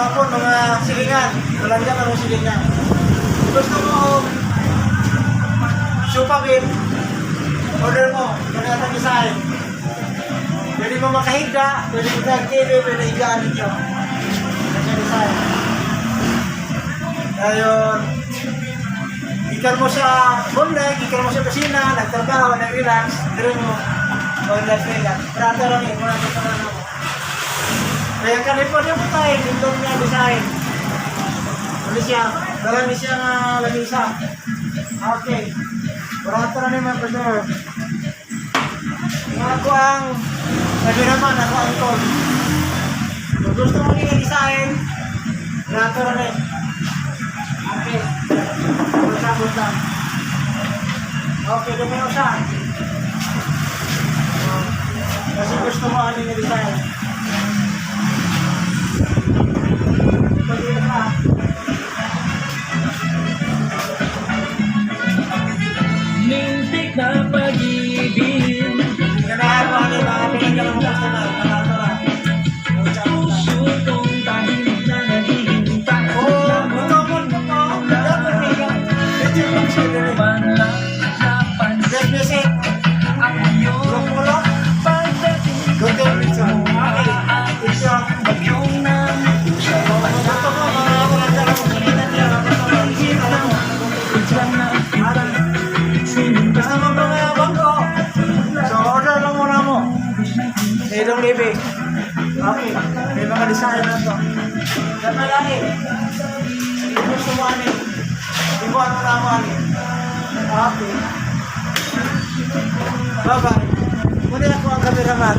Yan po, mga silingan. Walang dyan ang silingan. Gusto mo supabit, order mo, kanatang design. Pwede mo makahiga, pwede mo kagkili, pwede higaan ninyo. Kanatang design. Ngayon, ikan mo sa bundek, ikan mo sa kusina, nagtrabaho, nag-relax, dire mo, relax. Trata lang yun, muna sa kanana mo. Kaya California po tayo, dito niya design. Ano siya? Dala siya nga lamisa. Okay. Barato na naman po sir. Ako ang sabi naman, ako ang tol. Kung gusto mo niya design, barato na rin. Okay. Bulsa. Okay, dumi usa. Kasi gusto mo ano yung design. Pagkita ka. Lintik na pag-ibig, Ganahan mo ano yung mga pinagkalang mo sa na. puso kong tahimik na naghihintay. Man lang sa pansin ang iyong pagdating. Bagyong namutusya biglang nakita sinundan. Okay, may mga design na ito. Dapat lagi. Gusto mo ano? Ibuan mo na mo ano? Okay. Bye-bye. Muna ako ang cameraman.